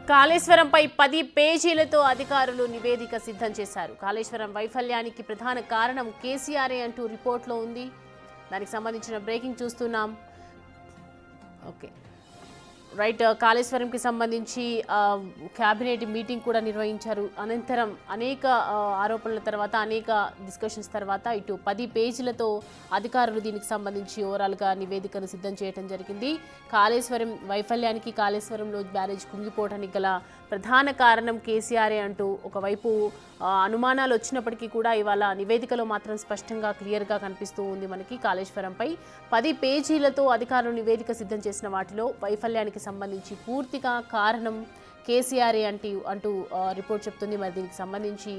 కాళేశ్వరంపై 10 పేజీలతో అధికారులు నివేదిక సిద్ధం చేశారు. కాళేశ్వరం వైఫల్యానికి ప్రధాన కారణం కేసీఆర్ అంటూ రిపోర్ట్లో ఉంది. దానికి సంబంధించిన బ్రేకింగ్ చూస్తున్నాం. Okay right. కాళేశ్వరంకి సంబంధించి క్యాబినెట్ మీటింగ్ కూడా నిర్వహించారు. అనంతరం అనేక ఆరోపణల తర్వాత అనేక డిస్కషన్స్ తర్వాత ఇటు 10 పేజీలతో అధికారులు దీనికి సంబంధించి ఓవరాల్గా నివేదికను సిద్ధం చేయడం జరిగింది. కాళేశ్వరం వైఫల్యానికి కాళేశ్వరంలో బ్యారేజ్ కుంగిపోవడానికి గల ప్రధాన కారణం కేసీఆర్ అంటూ ఒకవైపు అనుమానాలు వచ్చినప్పటికీ కూడా ఇవాళ నివేదికలో మాత్రం స్పష్టంగా క్లియర్గా కనిపిస్తూ ఉంది. మనకి కాళేశ్వరంపై 10 పేజీలతో అధికారులు నివేదిక సిద్ధం చేసిన వాటిలో వైఫల్యానికి సంబంధించి పూర్తిగా కారణం కేసీఆర్ అంటూ రిపోర్ట్ చెప్తుంది. మరి దీనికి సంబంధించి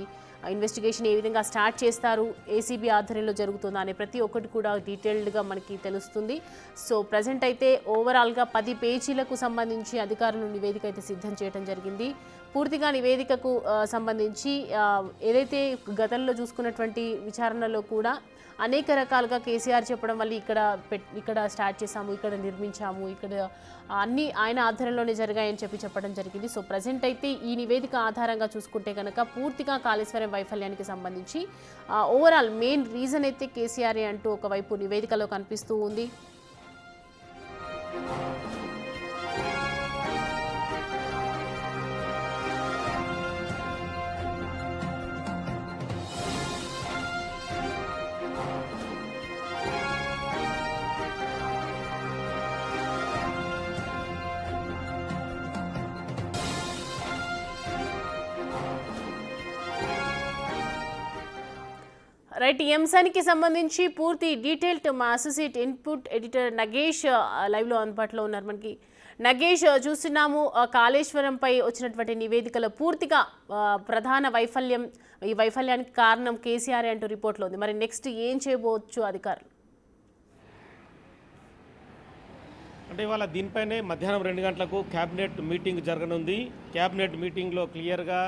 ఇన్వెస్టిగేషన్ ఏ విధంగా స్టార్ట్ చేస్తారు, ఏసీబీ ఆధ్వర్యంలో జరుగుతుందా అనే ప్రతి ఒక్కటి కూడా డీటెయిల్డ్గా మనకి తెలుస్తుంది. సో ప్రజెంట్ అయితే ఓవరాల్గా 10 పేజీలకు సంబంధించి అధికారులు నివేదిక అయితే సిద్ధం చేయడం జరిగింది. పూర్తిగా నివేదికకు సంబంధించి ఏదైతే గతంలో చూసుకున్నటువంటి విచారణలో కూడా అనేక రకాలుగా కేసీఆర్ చెప్పడం వల్ల ఇక్కడ స్టార్ట్ చేశాము, ఇక్కడ నిర్మించాము, ఇక్కడ అన్నీ ఆయన ఆధ్వర్యంలోనే జరిగాయని చెప్పడం జరిగింది. సో ప్రజెంట్ అయితే ఈ నివేదిక ఆధారంగా చూసుకుంటే కనుక పూర్తిగా కాళేశ్వరం వైఫల్యానికి సంబంధించి ఓవరాల్ మెయిన్ రీజన్ అయితే కేసీఆర్ అంటూ ఒకవైపు నివేదికలో కనిపిస్తూ ఉంది. రైట్. ఈ అంశానికి సంబంధించి పూర్తి డీటెయిల్డ్ మా అసోసియేట్ ఇన్పుట్ ఎడిటర్ నగేష్ లైవ్లో అందుబాటులో ఉన్నారు. మనకి నగేష్, చూస్తున్నాము కాళేశ్వరంపై వచ్చినటువంటి నివేదికలో పూర్తిగా ప్రధాన వైఫల్యం, ఈ వైఫల్యానికి కారణం కేసీఆర్ అంటూ రిపోర్ట్లో ఉంది. మరి నెక్స్ట్ ఏం చేయబోవచ్చు అధికారులు? అంటే ఇవాళ దీనిపైనే మధ్యాహ్నం 2 గంటలకు క్యాబినెట్ మీటింగ్ జరగనుంది. క్యాబినెట్ మీటింగ్లో క్లియర్గా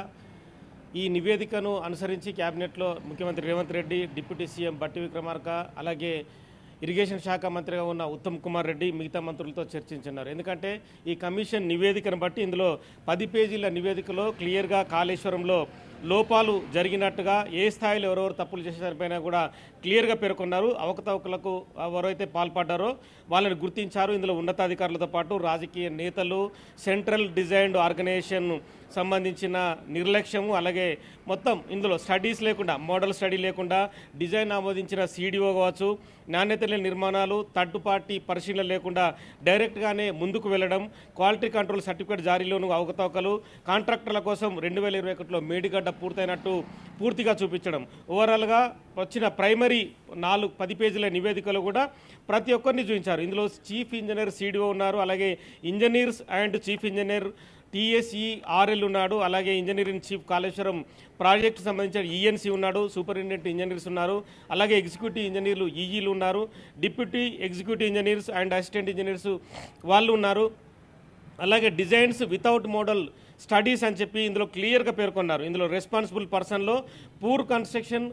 ఈ నివేదికను అనుసరించి క్యాబినెట్లో ముఖ్యమంత్రి రేవంత్ రెడ్డి, డిప్యూటీ సీఎం బట్టి విక్రమార్క, అలాగే ఇరిగేషన్ శాఖ మంత్రిగా ఉన్న ఉత్తమ్ కుమార్ రెడ్డి మిగతా మంత్రులతో చర్చించున్నారు. ఎందుకంటే ఈ కమిషన్ నివేదికను బట్టి ఇందులో 10 పేజీల నివేదికలో క్లియర్గా కాళేశ్వరంలో లోపాలు జరిగినట్టుగా ఏ స్థాయిలో ఎవరెవరు తప్పులు చేసేదానిపైన కూడా క్లియర్గా పేర్కొన్నారు. అవకతవకలకు ఎవరైతే పాల్పడ్డారో వాళ్ళని గుర్తించారు. ఇందులో ఉన్నతాధికారులతో పాటు రాజకీయ నేతలు, సెంట్రల్ డిజైన్డ్ ఆర్గనైజేషన్ సంబంధించిన నిర్లక్ష్యము, అలాగే మొత్తం ఇందులో స్టడీస్ లేకుండా, మోడల్ స్టడీ లేకుండా డిజైన్ ఆమోదించిన సీడీఓ కావచ్చు, నాణ్యత లేని నిర్మాణాలు, థర్డ్ పార్టీ పరిశీలన లేకుండా డైరెక్ట్గానే ముందుకు వెళ్ళడం, క్వాలిటీ కంట్రోల్ సర్టిఫికేట్ జారీలోను అవకతవకలు, కాంట్రాక్టర్ల కోసం 2021లో మేడిగడ్డ పూర్తయినట్టు పూర్తిగా చూపించడం. ఓవరాల్గా వచ్చిన ప్రైమరీ 10 పేజీల నివేదికలు కూడా ప్రతి ఒక్కరిని చూపించారు. ఇందులో చీఫ్ ఇంజనీర్ సీడీఓ ఉన్నారు, అలాగే engineers and chief engineer TSERL ఉన్నాడు, అలాగే ఇంజనీరింగ్ చీఫ్ కాళేశ్వరం ప్రాజెక్టు సంబంధించిన ఈఎన్సీ ఉన్నాడు, సూపరింటెండెంట్ ఇంజనీర్స్ ఉన్నారు, అలాగే ఎగ్జిక్యూటివ్ ఇంజనీర్లు ఈఈలు ఉన్నారు, deputy executive engineers and assistant engineers వాళ్ళు ఉన్నారు, అలాగే డిజైన్స్ వితౌట్ మోడల్ స్టడీస్ అని చెప్పి ఇందులో క్లియర్గా పేర్కొన్నారు. ఇందులో రెస్పాన్సిబుల్ పర్సన్లో పూర్ కన్స్ట్రక్షన్,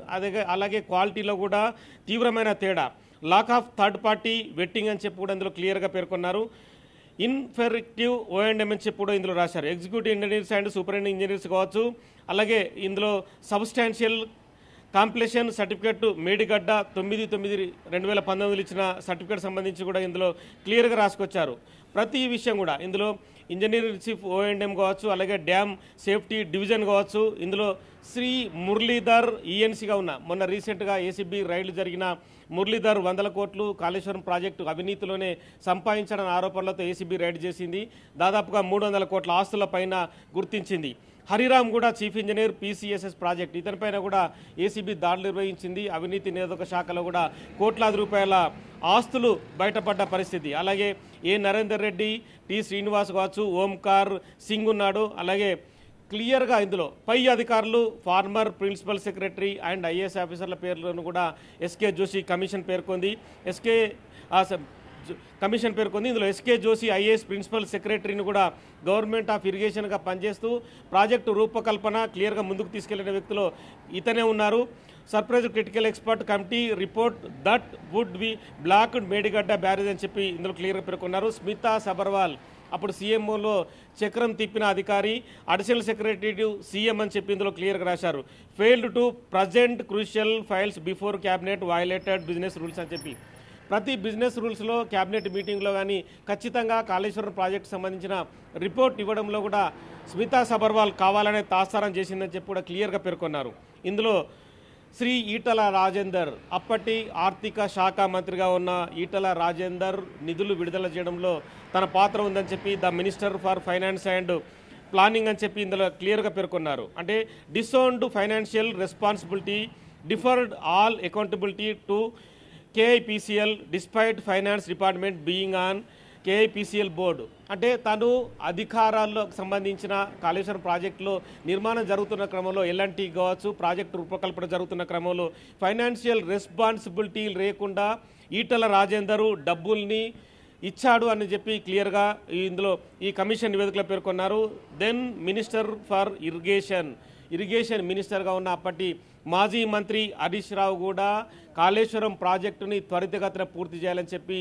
అలాగే క్వాలిటీలో కూడా తీవ్రమైన తేడా, lack of third party vetting అని చెప్పి కూడా ఇందులో క్లియర్గా పేర్కొన్నారు. ఇన్ఫెక్టివ్ O&M అని చెప్పి కూడా ఇందులో రాశారు. Executive engineers and superintendent engineers కావచ్చు, అలాగే ఇందులో సబ్స్టాన్షియల్ కాంప్లీషన్ సర్టిఫికేట్ మేడిగడ్డ 9/9/2019 ఇచ్చిన సర్టిఫికేట్ సంబంధించి కూడా ఇందులో క్లియర్గా రాసుకొచ్చారు. ప్రతి విషయం కూడా ఇందులో ఇంజనీరింగ్ చీఫ్ O&M కావచ్చు, అలాగే డ్యామ్ సేఫ్టీ డివిజన్ కావచ్చు, ఇందులో శ్రీ మురళీధర్ ఈఎన్సీగా ఉన్న మొన్న రీసెంట్గా ఏసీబీ రైళ్లు జరిగిన మురళీధర్ 100 కోట్లు కాళేశ్వరం ప్రాజెక్టు అవినీతిలోనే సంపాదించడం ఆరోపణలతో ఏసీబీ రైడ్ చేసింది. దాదాపుగా 300 కోట్ల ఆస్తుల పైన గుర్తించింది. హరిరామ్ కూడా చీఫ్ ఇంజనీర్ PCSS ప్రాజెక్ట్, ఇతనిపైన కూడా ఏసీబీ దాడులు నిర్వహించింది. అవినీతి నిరోధక శాఖలో కూడా కోట్లాది రూపాయల ఆస్తులు బయటపడ్డ పరిస్థితి. అలాగే నరేందర్ రెడ్డి, టి శ్రీనివాస్ కావచ్చు, ఓంకార్ సింగ్ ఉన్నాడు. అలాగే క్లియర్గా ఇందులో పై అధికారులు, former principal secretary and IAS ఆఫీసర్ల పేర్లను కూడా ఎస్కే జోషి కమిషన్ పేర్కొంది. ఇందులో ఎస్కే జోషి IAS ప్రిన్సిపల్ సెక్రటరీని కూడా గవర్నమెంట్ ఆఫ్ ఇరిగేషన్గా పనిచేస్తూ ప్రాజెక్టు రూపకల్పన క్లియర్గా ముందుకు తీసుకెళ్లిన వ్యక్తులు ఇతనే ఉన్నారు. Surprise critical expert committee report that would be blocked Medigadda barrage అని చెప్పి ఇందులో క్లియర్గా పేర్కొన్నారు. స్మితా సబర్వాల్ అప్పుడు సీఎంఓలో చక్రం తిప్పిన అధికారి అడిషనల్ సెక్రటరీ టు సీఎం అని చెప్పి ఇందులో క్లియర్గా రాశారు. Failed to present crucial files before cabinet violated business rules అని చెప్పి ప్రతి బిజినెస్ రూల్స్లో క్యాబినెట్ మీటింగ్లో కానీ ఖచ్చితంగా కాళేశ్వరం ప్రాజెక్టు సంబంధించిన రిపోర్ట్ ఇవ్వడంలో కూడా స్మితా సబర్వాల్ కావాలనే తాత్సారం చేసిందని చెప్పి కూడా క్లియర్గా పేర్కొన్నారు. ఇందులో శ్రీ ఈటల రాజేందర్ అప్పటి ఆర్థిక శాఖ మంత్రిగా ఉన్న ఈటల రాజేందర్ నిధులు విడుదల చేయడంలో తన పాత్ర ఉందని చెప్పి the minister for finance and planning అని చెప్పి ఇందులో క్లియర్గా పేర్కొన్నారు. అంటే disowned financial responsibility deferred all accountability to KIPCL despite finance department being on KIPCL board. అంటే తను అధికారాలకు సంబంధించిన కాళేశ్వరం ప్రాజెక్టులో నిర్మాణం జరుగుతున్న క్రమంలో ఎల్ఎన్టీ కావచ్చు ప్రాజెక్టు రూపకల్పన జరుగుతున్న క్రమంలో ఫైనాన్షియల్ రెస్పాన్సిబిలిటీ లేకుండా ఈటల రాజేందరు డబ్బుల్ని ఇచ్చాడు అని చెప్పి క్లియర్గా ఇందులో ఈ కమిషన్ నివేదికలో పేర్కొన్నారు. దెన్ మినిస్టర్ ఫర్ ఇరిగేషన్ మినిస్టర్గా ఉన్న అప్పటి మాజీ మంత్రి హరీష్ రావు కూడా కాళేశ్వరం ప్రాజెక్టుని త్వరితగతిన పూర్తి చేయాలని చెప్పి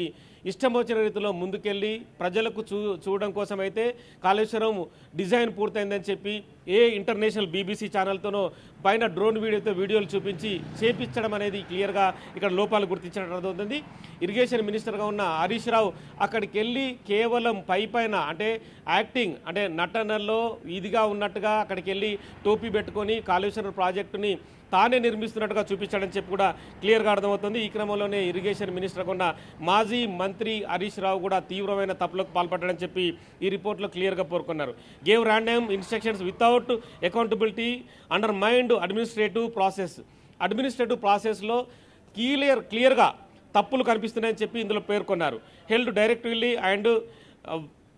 ఇష్టం వచ్చిన రీతిలో ముందుకెళ్ళి ప్రజలకు చూడడం కోసం అయితే కాళేశ్వరం డిజైన్ పూర్తయిందని చెప్పి ఏ ఇంటర్నేషనల్ బీబీసీ ఛానల్తోనో పైన డ్రోన్ వీడియోలు చూపించి చేపించడం అనేది క్లియర్గా ఇక్కడ లోపాలు గుర్తించడం అర్థమవుతుంది. ఇరిగేషన్ మినిస్టర్గా ఉన్న హరీష్ రావు అక్కడికి వెళ్ళి కేవలం పైన అంటే యాక్టింగ్ అంటే నటనలో ఇదిగా ఉన్నట్టుగా అక్కడికి వెళ్ళి టోపీ పెట్టుకొని కాళేశ్వరం ప్రాజెక్టుని తానే నిర్మిస్తున్నట్టుగా చూపించాడని చెప్పి కూడా క్లియర్గా అర్థమవుతుంది. ఈ క్రమంలోనే ఇరిగేషన్ మినిస్టర్ ఉన్న మాజీ మంత్రి హరీష్ రావు కూడా తీవ్రమైన తప్పులకు పాల్పడ్డాడని చెప్పి ఈ రిపోర్ట్లో క్లియర్గా పేర్కొన్నారు. Gave random instructions without accountability under mind administrative ప్రాసెస్లో క్లియర్గా తప్పులు కనిపిస్తున్నాయని చెప్పి ఇందులో పేర్కొన్నారు. Held directly and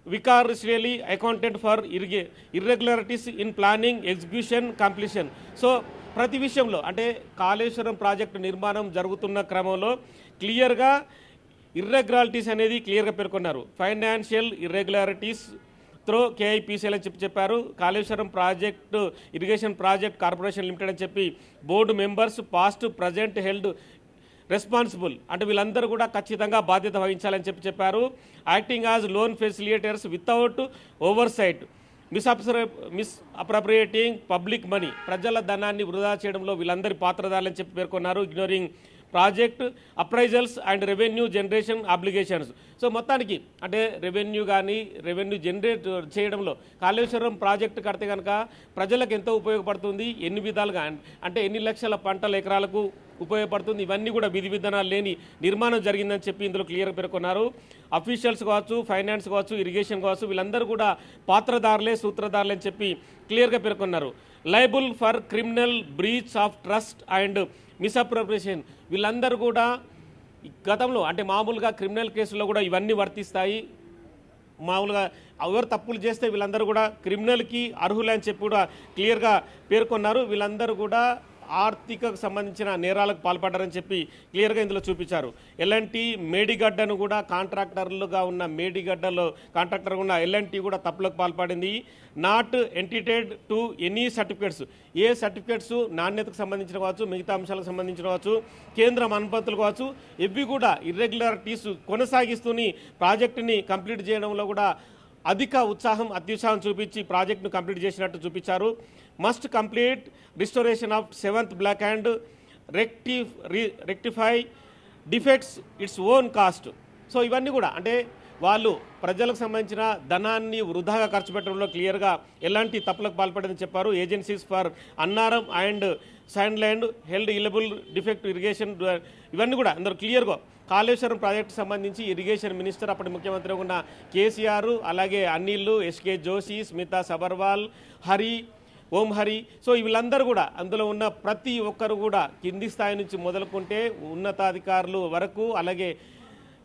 vicariously accountant for irregularities in planning execution completion. So ప్రతి విషయంలో అంటే కాళేశ్వరం ప్రాజెక్టు నిర్మాణం జరుగుతున్న క్రమంలో క్లియర్గా ఇర్రెగ్యులారిటీస్ అనేది క్లియర్గా పేర్కొన్నారు. ఫైనాన్షియల్ ఇర్రెగ్యులారిటీస్ త్రో కేఐపిసిఎల్ అని చెప్పారు. Kaleshwaram project irrigation project corporation limited అని చెప్పి board members past present held responsible అంటే వీళ్ళందరూ కూడా ఖచ్చితంగా బాధ్యత వహించాలని చెప్పారు. Acting as loan facilitators without oversight misappropriating public money ప్రజల ధనాన్ని వృధా చేయడంలో వీళ్ళందరి పాత్రదారులని చెప్పి పేర్కొన్నారు. Ignoring project appraisals and revenue generation obligations. So మొత్తానికి అంటే రెవెన్యూ జనరేట్ చేయడంలో కాళేశ్వరం ప్రాజెక్టు కడితే కనుక ప్రజలకు ఎంతో ఉపయోగపడుతుంది, ఎన్ని విధాలుగా అంటే ఎన్ని లక్షల పంటల ఎకరాలకు ఉపయోగపడుతుంది, ఇవన్నీ కూడా విధి విధానాలు లేని నిర్మాణం జరిగిందని చెప్పి ఇందులో క్లియర్గా పేర్కొన్నారు. అఫీషియల్స్ కావచ్చు, ఫైనాన్స్ కావచ్చు, ఇరిగేషన్ కావచ్చు వీళ్ళందరూ కూడా పాత్రదారులే సూత్రధారులే అని చెప్పి క్లియర్గా పేర్కొన్నారు. Liable for criminal breach of trust and misappropriation వీళ్ళందరూ కూడా గతంలో అంటే మామూలుగా క్రిమినల్ కేసుల్లో కూడా ఇవన్నీ వర్తిస్తాయి. మామూలుగా ఎవరు తప్పులు చేస్తే వీళ్ళందరూ కూడా క్రిమినల్కి అర్హులే అని చెప్పి కూడా క్లియర్గా పేర్కొన్నారు. వీళ్ళందరూ కూడా ఆర్థికకు సంబంధించిన నేరాలకు పాల్పడ్డారని చెప్పి క్లియర్గా ఇందులో చూపించారు. ఎల్ఎన్టీ మేడిగడ్డను కూడా కాంట్రాక్టర్లుగా ఉన్న కాంట్రాక్టర్గా ఉన్న ఎల్ఎన్టీ కూడా తప్పులకు పాల్పడింది. Not entitled to any certificates ఏ సర్టిఫికేట్స్ నాణ్యతకు సంబంధించిన కావచ్చు, మిగతా అంశాలకు సంబంధించిన కావచ్చు, కేంద్రం అనుమతులు కావచ్చు, ఇవి కూడా ఇర్రెగ్యులారిటీస్ కొనసాగిస్తూని ప్రాజెక్టుని కంప్లీట్ చేయడంలో కూడా అత్యుత్సాహం చూపించి ప్రాజెక్టును కంప్లీట్ చేసినట్టు చూపించారు. Must complete restoration of 7th block and rectify defects its own cost. So ఇవన్నీ కూడా అంటే వాళ్ళు ప్రజలకు సంబంధించిన ధనాన్ని వృధాగా ఖర్చు పెట్టడంలో క్లియర్గా ఎలాంటి తప్పులకు పాల్పడదని చెప్పారు. ఏజెన్సీస్ ఫర్ అన్నారం అండ్ శాండ్ల్యాండ్ హెల్డ్ ఇలబుల్ డిఫెక్ట్ ఇరిగేషన్ ఇవన్నీ కూడా అందరూ క్లియర్గా కాళేశ్వరం ప్రాజెక్టు సంబంధించి ఇరిగేషన్ మినిస్టర్ అప్పటి ముఖ్యమంత్రి ఉన్న కేసీఆర్, అలాగే అనిల్, ఎస్కే జోషి, స్మితా సబర్వాల్, ఓం హరి, సో వీళ్ళందరూ కూడా అందులో ఉన్న ప్రతి ఒక్కరు కూడా కింది స్థాయి నుంచి మొదలుకుంటే ఉన్నతాధికారులు వరకు, అలాగే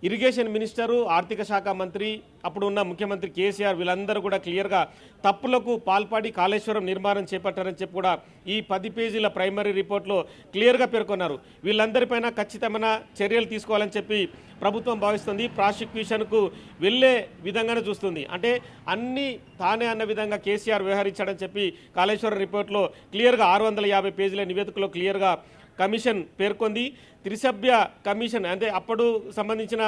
ఇరిగేషన్ మినిస్టరు, ఆర్థిక శాఖ మంత్రి, అప్పుడు ఉన్న ముఖ్యమంత్రి కేసీఆర్ వీళ్ళందరూ కూడా క్లియర్గా తప్పులకు పాల్పడి కాళేశ్వరం నిర్మాణం చేపట్టారని చెప్పి కూడా ఈ 10 పేజీల ప్రైమరీ రిపోర్ట్లో క్లియర్గా పేర్కొన్నారు. వీళ్ళందరిపైన ఖచ్చితమైన చర్యలు తీసుకోవాలని చెప్పి ప్రభుత్వం భావిస్తుంది. ప్రాసిక్యూషన్కు వెళ్ళే విధంగానే చూస్తుంది. అంటే అన్నీ తానే అన్న విధంగా కేసీఆర్ వ్యవహరించాడని చెప్పి కాళేశ్వరం రిపోర్ట్లో క్లియర్గా 650 పేజీల నివేదికలో క్లియర్గా కమిషన్ పేర్కొంది. త్రిసభ్య కమిషన్ అంటే అప్పుడు సంబంధించిన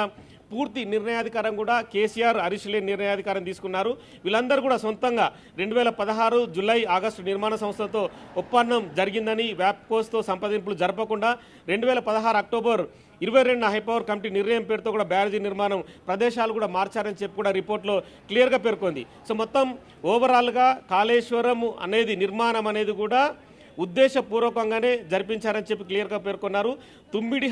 పూర్తి నిర్ణయాధికారం కూడా కేసీఆర్ హరీష్లే నిర్ణయాధికారం తీసుకున్నారు. వీళ్ళందరూ కూడా సొంతంగా 2016 జూలై ఆగస్టు నిర్మాణ సంస్థతో ఒప్పందం జరిగిందని వ్యాప్కోస్తో సంప్రదింపులు జరపకుండా 2016 అక్టోబర్ 22 హైపవర్ కమిటీ నిర్ణయం పేరుతో కూడా బ్యారేజీ నిర్మాణం ప్రదేశాలు కూడా మార్చారని చెప్పి కూడా రిపోర్ట్లో క్లియర్గా పేర్కొంది. సో మొత్తం ఓవరాల్గా కాళేశ్వరం అనేది నిర్మాణం అనేది కూడా ఉద్దేశపూర్వకంగానే జరిపించారని చెప్పి క్లియర్గా పేర్కొన్నారు. తుమ్మిడి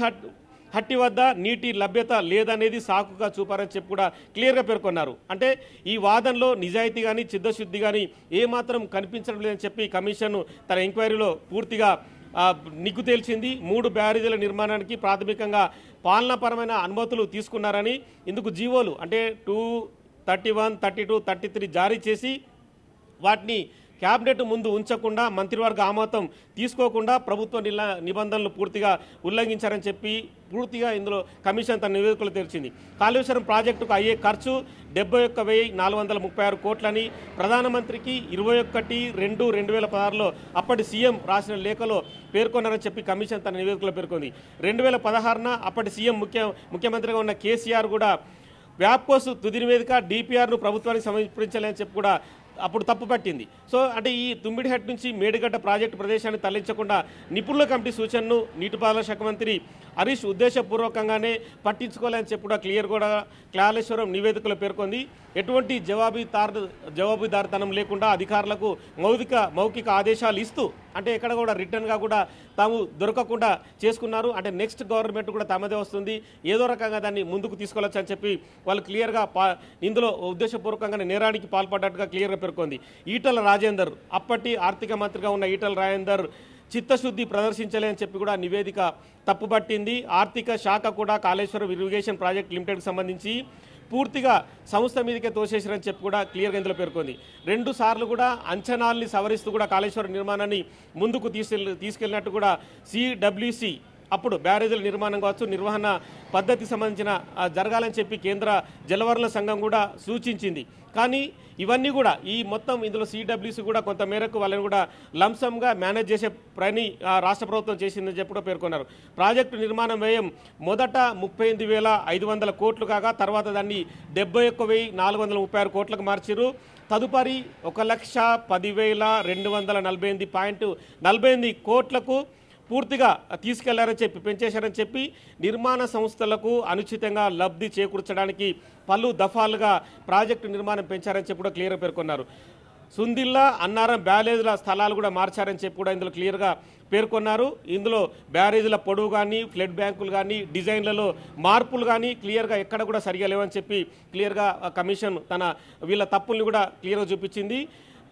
హట్టి వద్ద నీటి లభ్యత లేదనేది సాకుగా చూపారని చెప్పి కూడా క్లియర్గా పేర్కొన్నారు. అంటే ఈ వాదనలో నిజాయితీ కానీ చిత్తశుద్ధి కానీ ఏమాత్రం కనిపించడం లేదని చెప్పి కమిషన్ తన ఎంక్వైరీలో పూర్తిగా నిగ్గు తేల్చింది. 3 బ్యారేజీల నిర్మాణానికి ప్రాథమికంగా పాలనాపరమైన అనుమతులు తీసుకున్నారని, ఇందుకు జీవోలు అంటే 231, 32, 33 జారీ చేసి వాటిని క్యాబినెట్ ముందు ఉంచకుండా మంత్రివర్గ ఆమోదం తీసుకోకుండా ప్రభుత్వ నిబంధనలు పూర్తిగా ఉల్లంఘించారని చెప్పి పూర్తిగా ఇందులో కమిషన్ తన నివేదికలు తెరిచింది. కాళేశ్వరం ప్రాజెక్టుకు అయ్యే ఖర్చు 71,436 కోట్లని ప్రధానమంత్రికి 21/2/2016లో అప్పటి సీఎం రాసిన లేఖలో పేర్కొన్నారని చెప్పి కమిషన్ తన నివేదికలో పేర్కొంది. 2016న అప్పటి సీఎం ముఖ్యమంత్రిగా ఉన్న కేసీఆర్ కూడా వ్యాప్కోస్ తుది నివేదిక డిపిఆర్ను ప్రభుత్వానికి సమర్పించాలని చెప్పి కూడా అప్పుడు తప్పు పట్టింది. సో అంటే ఈ తుమ్మిడిహట్ నుంచి మేడిగడ్డ ప్రాజెక్టు ప్రదేశాన్ని తరలించకుండా నిపుణుల కమిటీ సూచనను నీటిపారుదల శాఖ మంత్రి హరీష్ ఉద్దేశపూర్వకంగానే పట్టించుకోలేని చెప్పి కూడా క్లియర్ కూడా కాళేశ్వరం నివేదికలో పేర్కొంది. ఎటువంటి జవాబుదారితనం లేకుండా అధికారులకు మౌఖిక ఆదేశాలు ఇస్తూ అంటే ఎక్కడ కూడా రిటర్న్గా కూడా తాము దొరకకుండా చేసుకున్నారు. అంటే నెక్స్ట్ గవర్నమెంట్ కూడా తమదే వస్తుంది, ఏదో రకంగా దాన్ని ముందుకు తీసుకెళ్ళొచ్చు అని చెప్పి వాళ్ళు క్లియర్గా ఇందులో ఉద్దేశపూర్వకంగా నేరానికి పాల్పడ్డట్టుగా క్లియర్గా పేర్కొంది. ఈటల రాజేందర్ అప్పటి ఆర్థిక మంత్రిగా ఉన్న ఈటల రాజేందర్ చిత్తశుద్ధి ప్రదర్శించలేని చెప్పి కూడా నివేదిక తప్పుపట్టింది. ఆర్థిక శాఖ కూడా కాళేశ్వరం ఇరిగేషన్ ప్రాజెక్ట్ లిమిటెడ్కి సంబంధించి పూర్తిగా సంస్థ మీదకే తోసేసారని చెప్పి కూడా క్లియర్గా ఇందులో పేర్కొంది. 2 సార్లు కూడా అంచనాల్ని సవరిస్తూ కూడా కాళేశ్వరం నిర్మాణాన్ని ముందుకు తీసుకెళ్ళినట్టు కూడా సిడబ్ల్యూసి అప్పుడు బ్యారేజీల నిర్మాణం కావచ్చు, నిర్వహణ పద్ధతికి సంబంధించిన జరగాలని చెప్పి కేంద్ర జలవనరుల సంఘం కూడా సూచించింది. కానీ ఇవన్నీ కూడా ఈ మొత్తం ఇందులో సిడబ్ల్యూసి కూడా కొంత మేరకు వాళ్ళని కూడా లంసంగా మేనేజ్ చేసే పని రాష్ట్ర ప్రభుత్వం చేసిందని చెప్పి కూడా పేర్కొన్నారు. ప్రాజెక్టు నిర్మాణం వ్యయం మొదట 38,500 కోట్లు కాగా తర్వాత దాన్ని 71,436 కోట్లకు మార్చారు. తదుపరి 1,10,248.48 కోట్లకు పూర్తిగా తీసుకెళ్లారని చెప్పి పెంచేశారని చెప్పి నిర్మాణ సంస్థలకు అనుచితంగా లబ్ధి చేకూర్చడానికి పలు దఫాలుగా ప్రాజెక్టు నిర్మాణం పెంచారని చెప్పి కూడా క్లియర్గా పేర్కొన్నారు. సుందిల్లా, అన్నారం బ్యారేజీల స్థలాలు కూడా మార్చారని చెప్పి కూడా ఇందులో క్లియర్గా పేర్కొన్నారు. ఇందులో బ్యారేజీల పొడవు కానీ ఫ్లడ్ బ్యాంకులు కానీ డిజైన్లలో మార్పులు కానీ క్లియర్గా ఎక్కడ కూడా సరిగా లేవని చెప్పి క్లియర్గా కమిషన్ తన వీళ్ళ తప్పుల్ని కూడా క్లియర్గా చూపించింది.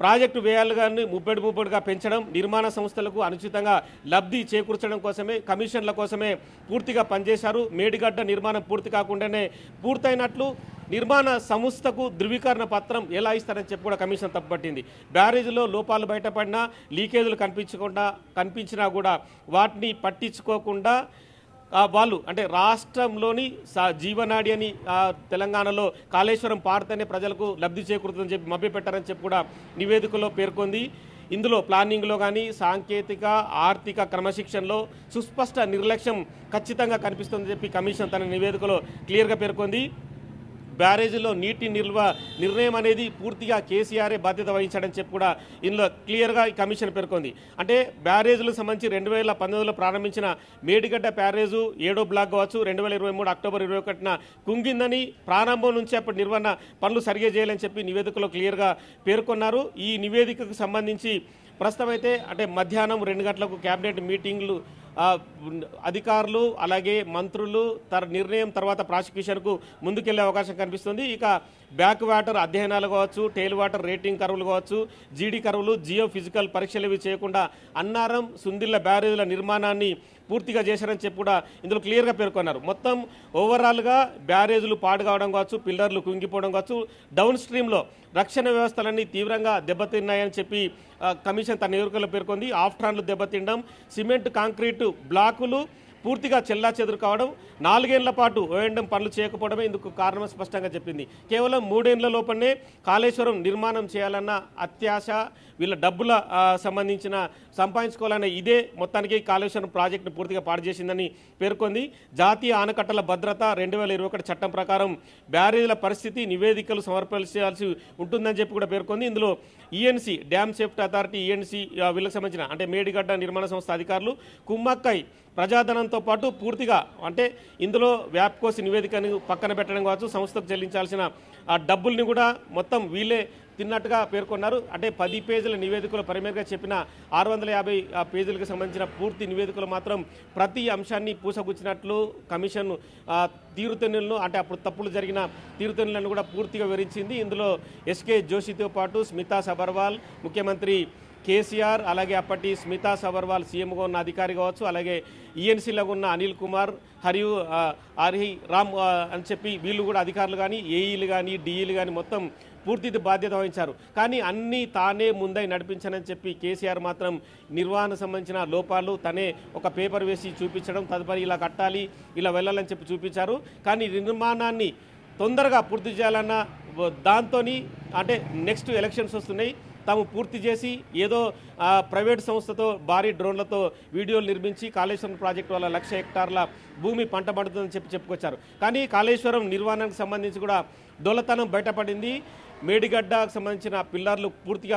ప్రాజెక్టు వ్యయాలు కానీ ముబ్బడిగా పెంచడం, నిర్మాణ సంస్థలకు అనుచితంగా లబ్ధి చేకూర్చడం కోసమే కమిషన్ల కోసమే పూర్తిగా పనిచేశారు. మేడిగడ్డ నిర్మాణం పూర్తి కాకుండానే పూర్తయినట్లు నిర్మాణ సంస్థకు ధృవీకరణ పత్రం ఎలా ఇస్తారని చెప్పి కూడా కమిషన్ తప్పుపట్టింది. బ్యారేజీలో లోపాలు బయటపడినా, లీకేజీలు కనిపించినా కూడా వాటిని పట్టించుకోకుండా వాళ్ళు అంటే రాష్ట్రంలోని జీవనాడి అని తెలంగాణలో కాళేశ్వరం పారితేనే ప్రజలకు లబ్ధి చేకూరుతుందని చెప్పి మభ్యపెట్టారని చెప్పి కూడా నివేదికలో పేర్కొంది. ఇందులో ప్లానింగ్లో కానీ సాంకేతిక ఆర్థిక క్రమశిక్షణలో సుస్పష్ట నిర్లక్ష్యం ఖచ్చితంగా కనిపిస్తుందని చెప్పి కమిషన్ తన నివేదికలో క్లియర్గా పేర్కొంది. బ్యారేజీలో నీటి నిల్వ నిర్ణయం అనేది పూర్తిగా కేసీఆరే బాధ్యత వహించాడని చెప్పి కూడా ఇందులో క్లియర్గా ఈ కమిషన్ పేర్కొంది. అంటే బ్యారేజీలకు సంబంధించి 2019లో ప్రారంభించిన మేడిగడ్డ బ్యారేజు 7వ బ్లాక్ కావచ్చు 2023 అక్టోబర్ 21న కుంగిందని, ప్రారంభం నుంచి అప్పటి నిర్వహణ పనులు సరిగా చేయాలని చెప్పి నివేదికలో క్లియర్గా పేర్కొన్నారు. ఈ నివేదికకు సంబంధించి ప్రస్తుతం అయితే అంటే మధ్యాహ్నం 2 గంటలకు క్యాబినెట్ మీటింగ్లు అధికారులు అలాగే మంత్రులు నిర్ణయం తర్వాత ప్రాసిక్యూషన్కు ముందుకెళ్లే అవకాశం కనిపిస్తుంది. ఇక బ్యాక్ వాటర్ అధ్యయనాలు కావచ్చు, టేల్ వాటర్ రేటింగ్ కరువులు కావచ్చు, జీడీ కరువులు, జియో ఫిజికల్ పరీక్షలు ఇవి చేయకుండా అన్నారం సుందిల్ల బ్యారేజీల నిర్మాణాన్ని పూర్తిగా చేశారని చెప్పి కూడా ఇందులో క్లియర్గా పేర్కొన్నారు. మొత్తం ఓవరాల్గా బ్యారేజీలు పాడు కావడం కావచ్చు, పిల్లర్లు కుంగిపోవడం కావచ్చు, డౌన్ స్ట్రీమ్లో రక్షణ వ్యవస్థలన్నీ తీవ్రంగా దెబ్బతిన్నాయని చెప్పి కమిషన్ తన నివేదికలో పేర్కొంది. ఆఫ్ట్రాన్లు దెబ్బతినడం, సిమెంట్ కాంక్రీటు బ్లాకులు పూర్తిగా చెల్లాచెదురు కావడం, 4 ఏళ్ల పాటు ఓఎండం పనులు చేయకపోవడమే ఇందుకు కారణం స్పష్టంగా చెప్పింది. కేవలం 3 ఏళ్ల లోపలనే కాళేశ్వరం నిర్మాణం చేయాలన్న అత్యాశ, వీళ్ళ డబ్బుల సంబంధించిన సంపాదించుకోవాలనే ఇదే మొత్తానికి కాళేశ్వరం ప్రాజెక్టును పూర్తిగా పాడు చేసిందని పేర్కొంది. జాతీయ ఆనకట్టల భద్రత 2021 చట్టం ప్రకారం బ్యారేజీల పరిస్థితి నివేదికలు సమర్పించాల్సి ఉంటుందని చెప్పి కూడా పేర్కొంది. ఇందులో ENC dam safety authority ENC వీళ్ళకి సంబంధించిన అంటే మేడిగడ్డ నిర్మాణ సంస్థ అధికారులు కుమ్మక్కై ప్రజాధనంతో పాటు పూర్తిగా అంటే ఇందులో వ్యాప్కోసి నివేదికను పక్కన పెట్టడం కావచ్చు, సంస్థకు చెల్లించాల్సిన ఆ డబ్బుల్ని కూడా మొత్తం వీళ్ళే తిన్నట్టుగా పేర్కొన్నారు. అంటే 10 పేజీల నివేదికలు పరిమేరుగా చెప్పిన 650 పేజీలకు సంబంధించిన పూర్తి నివేదికలు మాత్రం ప్రతి అంశాన్ని పూసగుచ్చినట్లు కమిషన్ తీరుతెన్నులను అంటే అప్పుడు తప్పులు జరిగిన తీరుతెన్నులను కూడా పూర్తిగా వివరించింది. ఇందులో ఎస్కే జోషితో పాటు స్మితా సబర్వాల్, ముఖ్యమంత్రి కేసీఆర్, అలాగే అప్పటి స్మితా సబర్వాల్ సీఎంగా ఉన్న అధికారి కావచ్చు, అలాగే ఈఎన్సీలో ఉన్న అనిల్ కుమార్, హరి రామ్ అని చెప్పి వీళ్ళు కూడా అధికారులు కానీ ఏఈలు కానీ డిఈలు కానీ మొత్తం పూర్తి బాధ్యత వహించారు. కానీ అన్నీ తానే ముందై నడిపించానని చెప్పి కేసీఆర్ మాత్రం నిర్వహణ సంబంధించిన లోపాలు తనే ఒక పేపర్ వేసి చూపించడం, తదుపరి ఇలా కట్టాలి ఇలా వెళ్ళాలని చెప్పి చూపించారు. కానీ నిర్మాణాన్ని తొందరగా పూర్తి చేయాలన్న దాంతో అంటే నెక్స్ట్ ఎలక్షన్స్ వస్తున్నాయి, తాము పూర్తి చేసి ఏదో ప్రైవేట్ సంస్థతో భారీ డ్రోన్లతో వీడియోలు నిర్మించి కాళేశ్వరం ప్రాజెక్టు వల్ల 1,00,000 హెక్టార్ల భూమి పంట పడుతుందని చెప్పుకొచ్చారు. కానీ కాళేశ్వరం నిర్వహణకు సంబంధించి కూడా దొల్లతనం బయటపడింది. మేడిగడ్డకు సంబంధించిన పిల్లర్లు పూర్తిగా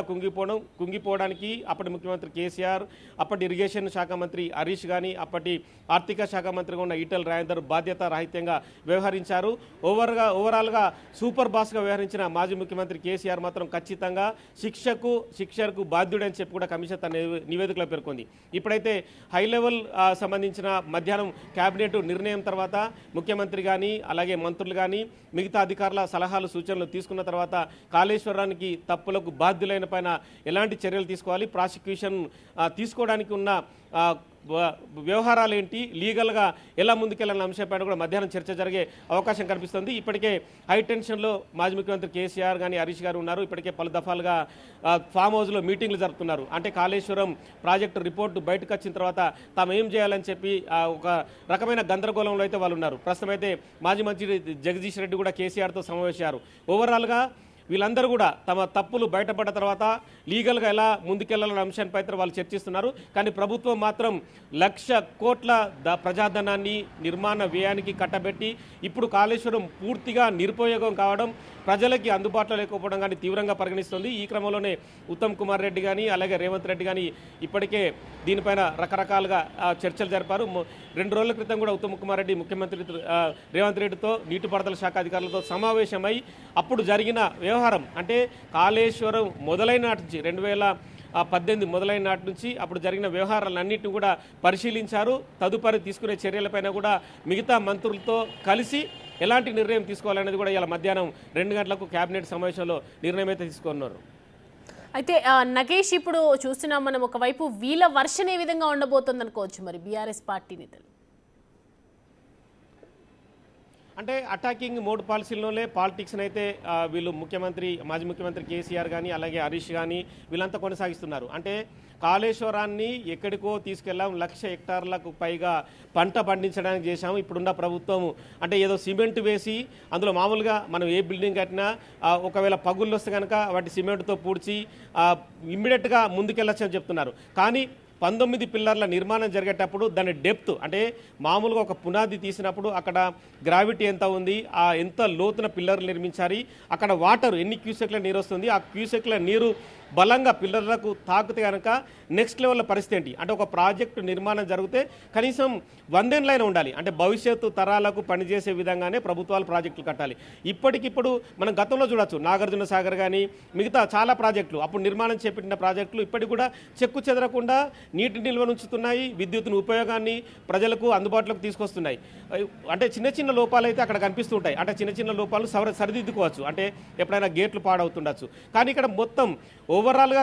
కుంగిపోవడానికి అప్పటి ముఖ్యమంత్రి కేసీఆర్, అప్పటి ఇరిగేషన్ శాఖ మంత్రి హరీష్ కానీ అప్పటి ఆర్థిక శాఖ మంత్రిగా ఉన్న ఈటెల రాజేందర్ బాధ్యత రాహిత్యంగా వ్యవహరించారు. ఓవరాల్గా సూపర్ బాస్గా వ్యవహరించిన మాజీ ముఖ్యమంత్రి కేసీఆర్ మాత్రం ఖచ్చితంగా శిక్షకు బాధ్యుడని చెప్పి కూడా కమిషన్ తన నివేదికలో పేర్కొంది. ఇప్పుడైతే హై లెవెల్ సంబంధించిన మధ్యాహ్నం కేబినెట్ నిర్ణయం తర్వాత ముఖ్యమంత్రి కానీ అలాగే మంత్రులు కానీ మిగతా అధికారుల సలహాలు సూచనలు తీసుకున్న తర్వాత కాళేశ్వరానికి తప్పులకు బాధ్యులైన పైన ఎలాంటి చర్యలు తీసుకోవాలి, ప్రాసిక్యూషన్ తీసుకోవడానికి ఉన్న వ్యవహారాలు ఏంటి, లీగల్గా ఎలా ముందుకెళ్ళాలన్న అంశంపైన కూడా మధ్యాహ్నం చర్చ జరిగే అవకాశం కనిపిస్తుంది. ఇప్పటికే హై టెన్షన్లో మాజీ ముఖ్యమంత్రి కేసీఆర్ కానీ హరీష్ గారు ఉన్నారు. ఇప్పటికే పలు దఫాలుగా ఫామ్ హౌస్లో మీటింగ్లు జరుపుతున్నారు. అంటే కాళేశ్వరం ప్రాజెక్టు రిపోర్టు బయటకు వచ్చిన తర్వాత తాము ఏం చేయాలని చెప్పి ఒక రకమైన గందరగోళంలో అయితే వాళ్ళు ఉన్నారు. ప్రస్తుతం అయితే మాజీ మంత్రి జగదీష్ రెడ్డి కూడా కేసీఆర్తో సమావేశారు. ఓవరాల్గా వీళ్ళందరూ కూడా తమ తప్పులు బయటపడ్డ తర్వాత లీగల్గా ఎలా ముందుకెళ్లాలనే అంశానిపై వాళ్ళు చర్చిస్తున్నారు. కానీ ప్రభుత్వం మాత్రం 1,00,000 కోట్ల ప్రజాధనాన్ని నిర్మాణ వ్యయానికి కట్టబెట్టి ఇప్పుడు కాళేశ్వరం పూర్తిగా నిరుపయోగం కావడం, ప్రజలకి అందుబాటులో లేకపోవడం కానీ తీవ్రంగా పరిగణిస్తుంది. ఈ క్రమంలోనే ఉత్తమ్ కుమార్ రెడ్డి కానీ అలాగే రేవంత్ రెడ్డి కానీ ఇప్పటికే దీనిపైన రకరకాలుగా చర్చలు జరిపారు. 2 రోజుల క్రితం కూడా ఉత్తమ్ కుమార్ రెడ్డి ముఖ్యమంత్రి రేవంత్ రెడ్డితో నీటిపారుదల శాఖ అధికారులతో సమావేశమై అప్పుడు జరిగిన వ్యవహారం అంటే కాళేశ్వరం మొదలైన నాటి నుంచి 2018 మొదలైన నాటి నుంచి అప్పుడు జరిగిన వ్యవహారాలన్నింటినీ కూడా పరిశీలించారు. తదుపరి తీసుకునే చర్యలపైన కూడా మిగతా మంత్రులతో కలిసి ఎలాంటి నిర్ణయం తీసుకోవాలనేది కూడా ఇలా మధ్యాహ్నం 2 గంటలకు కేబినెట్ సమావేశంలో నిర్ణయం అయితే తీసుకున్నారు. అయితే నగేష్, ఇప్పుడు చూస్తున్నాం మనం ఒకవైపు వీళ్ళ వర్షన్ ఏ విధంగా ఉండబోతుంది అనుకోవచ్చు మరి బీఆర్ఎస్ పార్టీ నేతలు? అంటే అటాకింగ్ మోడ్ పాలసీలోనే పాలిటిక్స్ని అయితే వీళ్ళు మాజీ ముఖ్యమంత్రి కేసీఆర్ కానీ అలాగే హరీష్ కానీ వీళ్ళంతా కొనసాగిస్తున్నారు. అంటే కాళేశ్వరాన్ని ఎక్కడికో తీసుకెళ్ళాం, 1,00,000 హెక్టార్లకు పైగా పంట పండించడానికి చేశాము. ఇప్పుడున్న ప్రభుత్వము అంటే ఏదో సిమెంట్ వేసి అందులో మామూలుగా మనం ఏ బిల్డింగ్ కట్టినా ఒకవేళ పగుళ్ళు వస్తే కనుక వాటి సిమెంట్తో పూడ్చి ఇమ్మీడియట్గా ముందుకెళ్ళొచ్చని చెప్తున్నారు. కానీ 19 పిల్లర్ల నిర్మాణం జరిగేటప్పుడు దాని డెప్త్ అంటే మామూలుగా ఒక పునాది తీసినప్పుడు అక్కడ గ్రావిటీ ఎంత ఉంది, ఎంత లోతున పిల్లర్లు నిర్మించాలి, అక్కడ వాటర్ ఎన్ని క్యూసెక్ల నీరు వస్తుంది, ఆ క్యూసెక్ల నీరు బలంగా పిల్లర్లకు తాకితే కనుక నెక్స్ట్ లెవెల్లో పరిస్థితి ఏంటి అంటే ఒక ప్రాజెక్టు నిర్మాణం జరిగితే కనీసం 100 ఏళ్ళైనా ఉండాలి. అంటే భవిష్యత్తు తరాలకు పనిచేసే విధంగానే ప్రభుత్వాలు ప్రాజెక్టులు కట్టాలి. ఇప్పటికిప్పుడు మనం గతంలో చూడొచ్చు, నాగార్జున సాగర్ కానీ మిగతా చాలా ప్రాజెక్టులు అప్పుడు నిర్మాణం చేపట్టిన ప్రాజెక్టులు ఇప్పటికి కూడా చెక్కు చెదరకుండా నీటి నిల్వ ఉంచుతున్నాయి, విద్యుత్తును ఉపయోగాన్ని ప్రజలకు అందుబాటులోకి తీసుకొస్తున్నాయి. అంటే చిన్న చిన్న లోపాలు అయితే అక్కడ కనిపిస్తుంటాయి. అంటే చిన్న చిన్న లోపాలు సరిదిద్దుకోవచ్చు, అంటే ఎప్పుడైనా గేట్లు పాడవుతుండొచ్చు. కానీ ఇక్కడ మొత్తం ఓవరాల్గా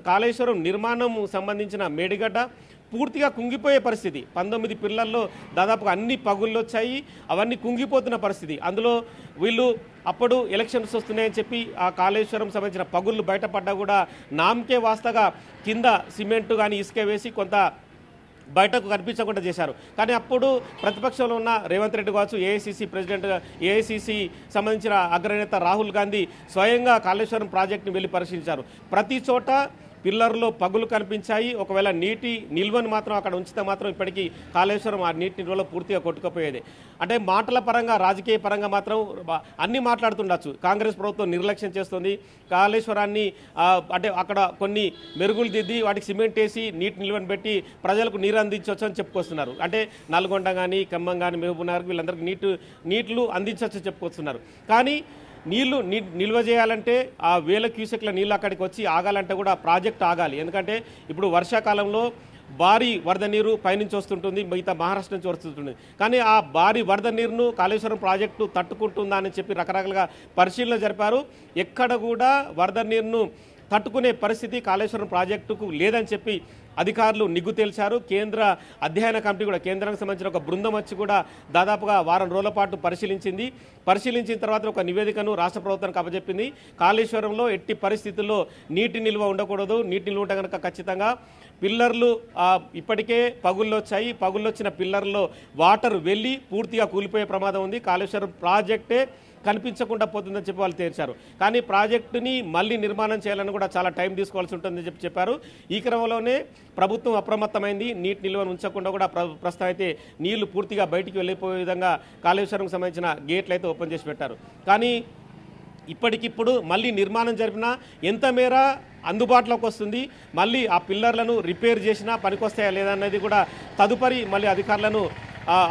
కాళేశ్వరం నిర్మాణం సంబంధించిన మేడిగడ్డ పూర్తిగా కుంగిపోయే పరిస్థితి. 19 పిల్లల్లో దాదాపుగా అన్ని పగుళ్ళు వచ్చాయి, అవన్నీ కుంగిపోతున్న పరిస్థితి. అందులో వీళ్ళు అప్పుడు ఎలక్షన్స్ వస్తున్నాయని చెప్పి ఆ కాళేశ్వరం సంబంధించిన పగుళ్ళు బయటపడ్డా కూడా నామకే వాస్తగా కింద సిమెంటు కానీ ఇసుక వేసి కొంత బయటకు కనిపించకుండా చేశారు. కానీ అప్పుడు ప్రతిపక్షంలో ఉన్న రేవంత్ రెడ్డి కావచ్చు, ఏఐసిసి ప్రెసిడెంట్, ఏఐసిసి సంబంధించిన అగ్రనేత రాహుల్ గాంధీ స్వయంగా కాళేశ్వరం ప్రాజెక్టుని వెళ్ళి పరిశీలించారు. ప్రతి చోట పిల్లర్లో పగులు కనిపించాయి. ఒకవేళ నీటి నిల్వను మాత్రం అక్కడ ఉంచితే మాత్రం ఇప్పటికీ కాళేశ్వరం ఆ నీటి నిల్వలో పూర్తిగా కొట్టుకుపోయేది. అంటే మాటల పరంగా, రాజకీయ పరంగా మాత్రం అన్నీ మాట్లాడుతుండొచ్చు. కాంగ్రెస్ ప్రభుత్వం నిర్లక్ష్యం చేస్తుంది. కాళేశ్వరాన్ని అంటే అక్కడ కొన్ని మెరుగులు దిద్ది వాటికి సిమెంట్ వేసి నీటి నిల్వను పెట్టి ప్రజలకు నీరు అందించవచ్చు అని చెప్పుకొస్తున్నారు. అంటే నల్గొండ కానీ, ఖమ్మం కానీ, మహబూబ్నగర్ వీళ్ళందరికీ నీళ్లు అందించవచ్చు చెప్పుకొస్తున్నారు. కానీ నీళ్లు నిల్వ చేయాలంటే ఆ వేల క్యూసెక్ల నీళ్ళు అక్కడికి వచ్చి ఆగాలంటే కూడా ప్రాజెక్ట్ ఆగాలి. ఎందుకంటే ఇప్పుడు వర్షాకాలంలో భారీ వరద నీరు పైనుంచి వస్తుంటుంది, మిగతా మహారాష్ట్ర నుంచి వస్తుంటుంది. కానీ ఆ భారీ వరద నీరును కాళేశ్వరం ప్రాజెక్టు తట్టుకుంటుందా అని చెప్పి రకరకాలుగా పరిశీలన జరిపారు. ఎక్కడ కూడా వరద నీరును తట్టుకునే పరిస్థితి కాళేశ్వరం ప్రాజెక్టుకు లేదని చెప్పి అధికారులు నిగ్గు తేల్చారు. కేంద్ర అధ్యయన కమిటీ కూడా, కేంద్రానికి సంబంధించిన ఒక బృందం వచ్చి కూడా దాదాపుగా వారం రోజుల పాటు పరిశీలించిన తర్వాత ఒక నివేదికను రాష్ట్ర ప్రభుత్వానికి అప్పచెప్పింది. కాళేశ్వరంలో ఎట్టి పరిస్థితుల్లో నీటి నిల్వ ఉండకూడదు. నీటి నిల్వ ఉంటే కనుక ఖచ్చితంగా పిల్లర్లు ఇప్పటికే పగుళ్ళొచ్చాయి. పగుళ్ళొచ్చిన పిల్లర్లో వాటర్ వెళ్ళి పూర్తిగా కూలిపోయే ప్రమాదం ఉంది. కాళేశ్వరం ప్రాజెక్టే కనిపించకుండా పోతుందని చెప్పి వాళ్ళు తేల్చారు. కానీ ప్రాజెక్టుని మళ్ళీ నిర్మాణం చేయాలని కూడా చాలా టైం తీసుకోవాల్సి ఉంటుందని చెప్పారు. ఈ క్రమంలోనే ప్రభుత్వం అప్రమత్తమైంది. నీటి నిల్వను ఉంచకుండా కూడా ప్రస్తుతం అయితే నీళ్లు పూర్తిగా బయటికి వెళ్ళిపోయే విధంగా కాళేశ్వరంకి సంబంధించిన గేట్లు అయితే ఓపెన్ చేసి పెట్టారు. కానీ ఇప్పటికిప్పుడు మళ్ళీ నిర్మాణం జరిపినా ఎంత మేర అందుబాటులోకి వస్తుంది, మళ్ళీ ఆ పిల్లర్లను రిపేర్ చేసినా పనికొస్తాయా లేదా అనేది కూడా తదుపరి మళ్ళీ అధికారులను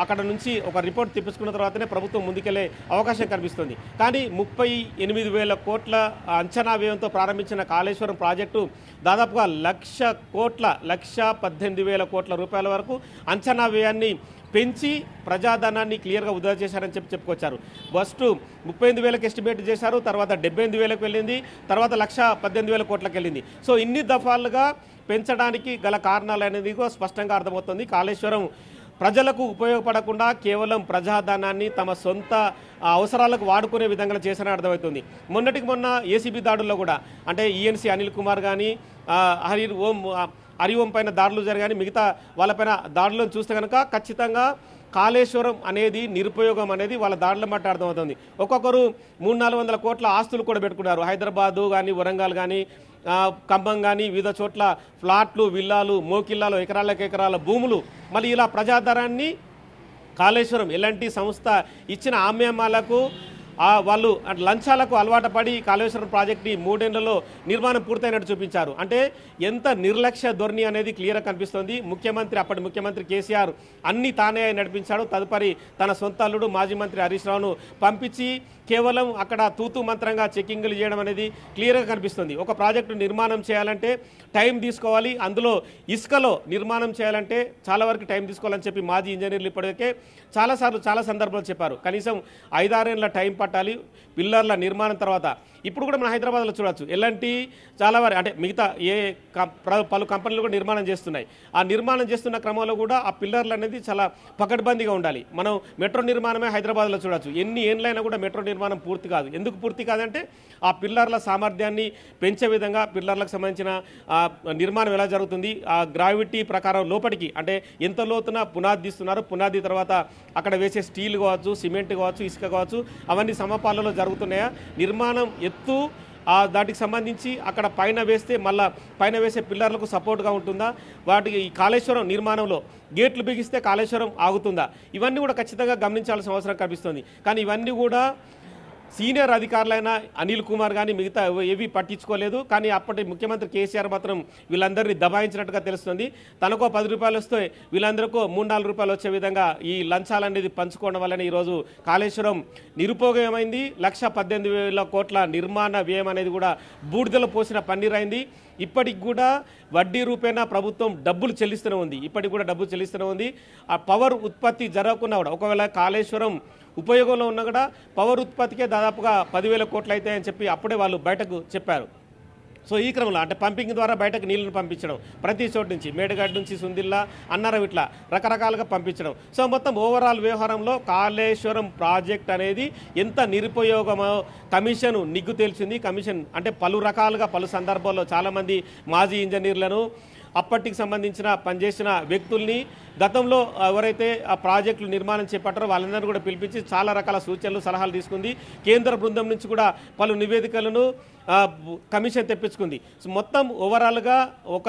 అక్కడ నుంచి ఒక రిపోర్ట్ తెప్పించుకున్న తర్వాతనే ప్రభుత్వం ముందుకెళ్లే అవకాశం కనిపిస్తుంది. కానీ 38,000 కోట్ల అంచనా వ్యయంతో ప్రారంభించిన కాళేశ్వరం ప్రాజెక్టు దాదాపుగా 1,18,000 కోట్ల రూపాయల వరకు అంచనా వ్యయాన్ని పెంచి ప్రజాధనాన్ని క్లియర్గా వృధా చేశారని చెప్పుకొచ్చారు. ఫస్ట్ 38,000కి ఎస్టిమేట్ చేశారు, తర్వాత 78,000కి వెళ్ళింది, తర్వాత 1,18,000 కోట్లకు వెళ్ళింది. సో ఇన్ని దఫాలుగా పెంచడానికి గల కారణాలు అనేది స్పష్టంగా అర్థమవుతుంది. కాళేశ్వరం ప్రజలకు ఉపయోగపడకుండా కేవలం ప్రజాధనాన్ని తమ సొంత అవసరాలకు వాడుకునే విధంగా చేశారని అర్థమవుతుంది. మొన్నటికి మొన్న ఏసీబీ దాడుల్లో కూడా అంటే ఈఎన్సీ అనిల్ కుమార్ కానీ హరి ఓం పైన దాడులు జరిగాయి. మిగతా వాళ్ళపైన దాడులను చూస్తే కనుక ఖచ్చితంగా కాళేశ్వరం అనేది నిరుపయోగం అనేది వాళ్ళ దాడుల మాట అర్థమవుతుంది. ఒక్కొక్కరు 300-400 కోట్ల ఆస్తులు కూడా పెట్టుకున్నారు. హైదరాబాదు కానీ, వరంగల్ కానీ, ఖమ్మం కానీ వివిధ చోట్ల ఫ్లాట్లు, విల్లాలు, మోకిల్లాలు, ఎకరాల భూములు. మళ్ళీ ఇలా ప్రజాధనాన్ని కాళేశ్వరం ఎలాంటి సంస్థ ఇచ్చిన ఆమ్యామాలకు వాళ్ళు లంచాలకు అలవాటు పడి కాళేశ్వరం ప్రాజెక్టుని 3 ఏళ్లలో నిర్మాణం పూర్తయినట్టు చూపించారు. అంటే ఎంత నిర్లక్ష్య ధోరణి అనేది క్లియర్గా కనిపిస్తుంది. అప్పటి ముఖ్యమంత్రి కేసీఆర్ అన్ని తానే నడిపించాడు. తదుపరి తన సొంత అల్లుడు మాజీ మంత్రి హరీష్ రావును పంపించి కేవలం అక్కడ తూతూ మంత్రంగా చెక్కింగ్లు చేయడం అనేది క్లియర్గా కనిపిస్తుంది. ఒక ప్రాజెక్టు నిర్మాణం చేయాలంటే టైం తీసుకోవాలి. అందులో ఇసుకలో నిర్మాణం చేయాలంటే చాలా వరకు టైం తీసుకోవాలని చెప్పి మాజీ ఇంజనీర్లు ఇప్పటికే చాలా సందర్భాలు చెప్పారు. కనీసం 5-6 ఏళ్ళ టైం పట్టాలి పిల్లర్ల నిర్మాణం తర్వాత. ఇప్పుడు కూడా మన హైదరాబాద్లో చూడొచ్చు ఎలాంటి చాలా వారి అంటే మిగతా పలు కంపెనీలు కూడా నిర్మాణం చేస్తున్నాయి. ఆ నిర్మాణం చేస్తున్న క్రమంలో కూడా ఆ పిల్లర్లు అనేది చాలా పకడ్బందీగా ఉండాలి. మనం మెట్రో నిర్మాణమే హైదరాబాద్లో చూడొచ్చు. ఎన్ని ఏళ్ళైనా కూడా మెట్రో నిర్మాణం పూర్తి కాదు. ఎందుకు పూర్తి కాదంటే ఆ పిల్లర్ల సామర్థ్యాన్ని పెంచే విధంగా పిల్లర్లకు సంబంధించిన నిర్మాణం ఎలా జరుగుతుంది, ఆ గ్రావిటీ ప్రకారం లోపలికి అంటే ఎంత లోతున పునాది తీస్తున్నారు, పునాది తర్వాత అక్కడ వేసే స్టీల్ కావచ్చు, సిమెంట్ కావచ్చు, ఇసుక కావచ్చు, అవన్నీ సమపాలలో జరుగుతున్నాయా, నిర్మాణం ఎత్తు దాటికి సంబంధించి అక్కడ పైన వేస్తే మళ్ళీ పైన వేసే పిల్లర్లకు సపోర్ట్గా ఉంటుందా, వాటికి ఈ కాళేశ్వరం నిర్మాణంలో గేట్లు బిగిస్తే కాళేశ్వరం ఆగుతుందా, ఇవన్నీ కూడా ఖచ్చితంగా గమనించాల్సిన అవసరం కనిపిస్తుంది. కానీ ఇవన్నీ కూడా సీనియర్ అధికారులైన అనిల్ కుమార్ కానీ మిగతా ఏవి పట్టించుకోలేదు. కానీ అప్పటి ముఖ్యమంత్రి కేసీఆర్ మాత్రం వీళ్ళందరినీ దబాయించినట్టుగా తెలుస్తుంది. తనకో 10 రూపాయలు వస్తే వీళ్ళందరికో 3-4 రూపాయలు వచ్చే విధంగా ఈ లంచాలనేది పంచుకోవడం వల్లనే ఈరోజు కాళేశ్వరం నిరుపయోగమైంది. 1,18,000 కోట్ల నిర్మాణ వ్యయం అనేది కూడా బూడిదలో పోసిన పన్నీరైంది. ఇప్పటికి కూడా వడ్డీ రూపేణా ప్రభుత్వం డబ్బులు చెల్లిస్తూనే ఉంది. ఆ పవర్ ఉత్పత్తి జరగకుండా కూడా ఒకవేళ కాళేశ్వరం ఉపయోగంలో ఉన్నా కూడా పవర్ ఉత్పత్తికే దాదాపుగా 10,000 కోట్లు అవుతాయని చెప్పి అప్పుడే వాళ్ళు బయటకు చెప్పారు. సో ఈ క్రమంలో అంటే పంపింగ్ ద్వారా బయటకు నీళ్లను పంపించడం, ప్రతి చోటు నుంచి మేడగడ్డ నుంచి సుందిల్లా అన్నారం ఇట్లా రకరకాలుగా పంపించడం. సో మొత్తం ఓవరాల్ వ్యవహారంలో కాళేశ్వరం ప్రాజెక్ట్ అనేది ఎంత నిరుపయోగమో కమిషన్ నిగ్గు తేల్చింది. కమిషన్ అంటే పలు రకాలుగా పలు సందర్భాల్లో చాలామంది మాజీ ఇంజనీర్లను అప్పటికి సంబంధించిన పనిచేసిన వ్యక్తుల్ని గతంలో ఎవరైతే ఆ ప్రాజెక్టులు నిర్మాణం చేపట్టారో వాళ్ళందరూ కూడా పిలిపించి చాలా రకాల సూచనలు సలహాలు తీసుకుంది. కేంద్ర బృందం నుంచి కూడా పలు నివేదికలను కమిషన్ తెప్పించుకుంది. సో మొత్తం ఓవరాల్గా ఒక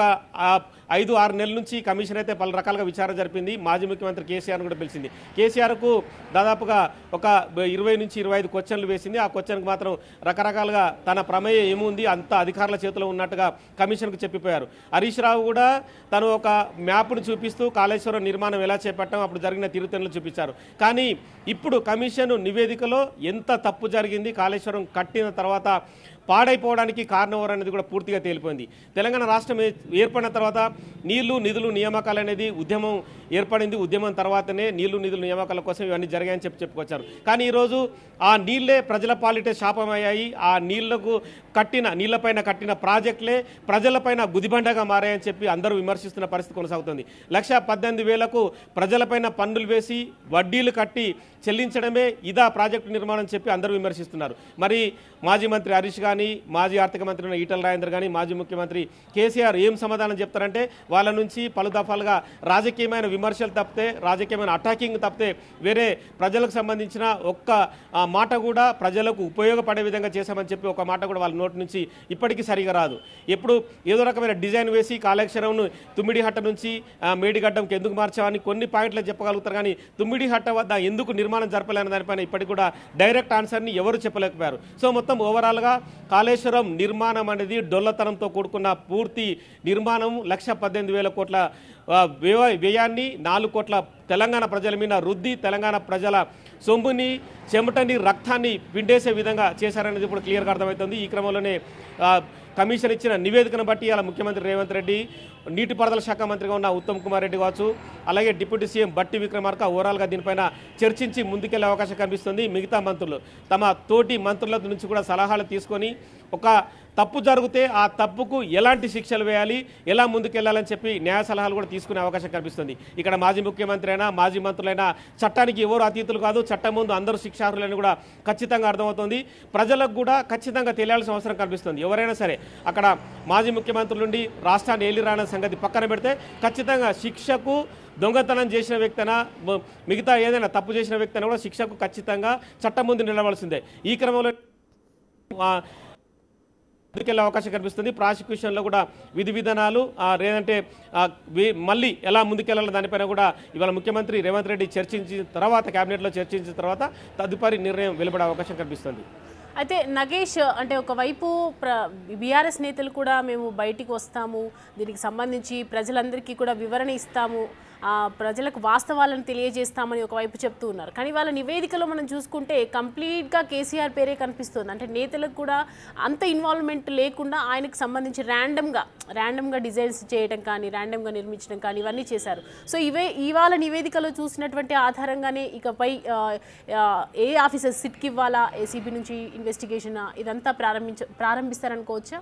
5-6 నెలల నుంచి కమిషన్ అయితే పలు రకాలుగా విచారణ జరిపింది. మాజీ ముఖ్యమంత్రి కేసీఆర్ను కూడా పిలిచింది. కేసీఆర్కు దాదాపుగా ఒక 20 నుంచి 25 క్వశ్చన్లు వేసింది. ఆ క్వశ్చన్కి మాత్రం రకరకాలుగా తన ప్రమేయం ఏముంది అంత అధికారుల చేతిలో ఉన్నట్టుగా కమిషన్కు చెప్పిపోయారు. హరీష్ రావు కూడా తను ఒక మ్యాప్ను చూపిస్తూ కాళేశ్వరం నిర్మాణం ఎలా చేపట్టాం అప్పుడు జరిగిన తీరుతెన్నులు చూపించారు. కానీ ఇప్పుడు కమిషన్ నివేదికలో ఎంత తప్పు జరిగింది, కాళేశ్వరం కట్టిన తర్వాత పాడైపోవడానికి కారణం అనేది కూడా పూర్తిగా తేలిపోయింది. తెలంగాణ రాష్ట్రం ఏర్పడిన తర్వాత నీళ్లు నిధులు నియామకాలు అనేది ఉద్యమం ఏర్పడింది. ఉద్యమం తర్వాతనే నీళ్లు నిధులు నియామకాల కోసం ఇవన్నీ జరిగాయని చెప్పుకొచ్చారు. కానీ ఈరోజు ఆ నీళ్లే ప్రజల పాలిటే శాపమయ్యాయి. ఆ నీళ్లపైన కట్టిన ప్రాజెక్టులే ప్రజలపైన గుదిబండగా మారాయని చెప్పి అందరూ విమర్శిస్తున్న పరిస్థితి కొనసాగుతుంది. 1,18,000కు ప్రజలపైన పన్నులు వేసి వడ్డీలు కట్టి చెల్లించడమే ఇదా ప్రాజెక్టు నిర్మాణం చెప్పి అందరూ విమర్శిస్తున్నారు. మరి మాజీ మంత్రి హరీష్ కానీ, మాజీ ఆర్థిక మంత్రి ఈటల రాజేందర్ కానీ, మాజీ ముఖ్యమంత్రి కేసీఆర్ ఏం సమాధానం చెప్తారంటే వాళ్ళ నుంచి పలు దఫాలుగా రాజకీయమైన విమర్శలు తప్పితే, రాజకీయమైన అటాకింగ్ తప్పితే వేరే ప్రజలకు సంబంధించిన ఒక్క మాట కూడా ప్రజలకు ఉపయోగపడే విధంగా చేశామని చెప్పి ఒక మాట కూడా వాళ్ళ నోటి నుంచి ఇప్పటికీ సరిగా రాదు. ఎప్పుడు ఏదో రకమైన డిజైన్ వేసి కాళేశ్వరంను తుమ్మిడిహట్ట నుంచి మేడిగడ్డంకి ఎందుకు మార్చామని కొన్ని పాయింట్లు చెప్పగలుగుతారు. కానీ తుమ్మిడిహట్ట వద్ద ఎందుకు నిర్మాణం జరపలేని దానిపైన ఇప్పటికి కూడా డైరెక్ట్ ఆన్సర్ని ఎవరు చెప్పలేకపోయారు. సో మొత్తం ఓవరాల్గా కాళేశ్వరం నిర్మాణం అనేది డొల్లతనంతో కూడుకున్న పూర్తి నిర్మాణం 1,18,000 కోట్ల వ్యయాన్ని 4 కోట్ల తెలంగాణ ప్రజల మీద రుద్ది తెలంగాణ ప్రజల సొమ్ముని చెమటని రక్తాన్ని పిండేసే విధంగా చేశారనేది ఇప్పుడు క్లియర్గా అర్థమవుతుంది. ఈ క్రమంలోనే కమిషన్ ఇచ్చిన నివేదికను బట్టి అలా ముఖ్యమంత్రి రేవంత్ రెడ్డి, నీటిపారుదల శాఖ మంత్రిగా ఉన్న ఉత్తమ్ కుమార్ రెడ్డి కావచ్చు, అలాగే డిప్యూటీ సీఎం బట్టి విక్రమార్క ఓవరాల్గా దీనిపైన చర్చించి ముందుకెళ్లే అవకాశం కనిపిస్తుంది. మిగతా మంత్రులు తమ తోటి మంత్రుల నుంచి కూడా సలహాలు తీసుకొని ఒక తప్పు జరిగితే ఆ తప్పుకు ఎలాంటి శిక్షలు వేయాలి, ఎలా ముందుకెళ్లాలని చెప్పి న్యాయ సలహాలు కూడా తీసుకునే అవకాశం కనిపిస్తుంది. ఇక్కడ మాజీ ముఖ్యమంత్రి అయినా మాజీ మంత్రులైనా చట్టానికి ఎవరు అతీతులు కాదు, చట్టం ముందు అందరూ శిక్షార్హులని కూడా ఖచ్చితంగా అర్థమవుతుంది. ప్రజలకు కూడా ఖచ్చితంగా తెలియాల్సిన అవసరం కనిపిస్తుంది. ఎవరైనా సరే అక్కడ మాజీ ముఖ్యమంత్రుల నుండి రాష్ట్రాన్ని ఏలిరాని సంగతి పక్కన పెడితే ఖచ్చితంగా శిక్షకు దొంగతనం చేసిన వ్యక్తినా మిగతా ఏదైనా తప్పు చేసిన వ్యక్తినా కూడా శిక్షకు ఖచ్చితంగా చట్టం ముందు నిలవలసిందే. ఈ క్రమంలో ముందుకెళ్లే అవకాశం కనిపిస్తుంది. ప్రాసిక్యూషన్లో కూడా విధి విధానాలు లేదంటే మళ్ళీ ఎలా ముందుకెళ్లాలి దానిపైన కూడా ఇవాళ ముఖ్యమంత్రి రేవంత్ రెడ్డి చర్చించిన తర్వాత, కేబినెట్లో చర్చించిన తర్వాత తదుపరి నిర్ణయం వెలువడే అవకాశం కనిపిస్తుంది. అయితే నగేష్, అంటే ఒకవైపు బీఆర్ఎస్ నేతలు కూడా మేము బయటికి వస్తాము, దీనికి సంబంధించి ప్రజలందరికీ కూడా వివరణ ఇస్తాము, ప్రజలకు వాస్తవాలను తెలియజేస్తామని ఒకవైపు చెప్తూ ఉన్నారు. కానీ వాళ్ళ నివేదికలో మనం చూసుకుంటే కంప్లీట్గా కేసీఆర్ పేరే కనిపిస్తుంది. అంటే నేతలకు కూడా అంత ఇన్వాల్వ్మెంట్ లేకుండా ఆయనకు సంబంధించి ర్యాండమ్గా డిజైన్స్ చేయడం కానీ, ర్యాండమ్గా నిర్మించడం కానీ ఇవన్నీ చేశారు. సో ఇవాళ నివేదికలో చూసినటువంటి ఆధారంగానే ఇకపై ఏ ఆఫీసర్ సిట్కి ఇవ్వాలా, ఏసీబీ నుంచి ఇన్వెస్టిగేషన్ ఇదంతా ప్రారంభిస్తారనుకోవచ్చా?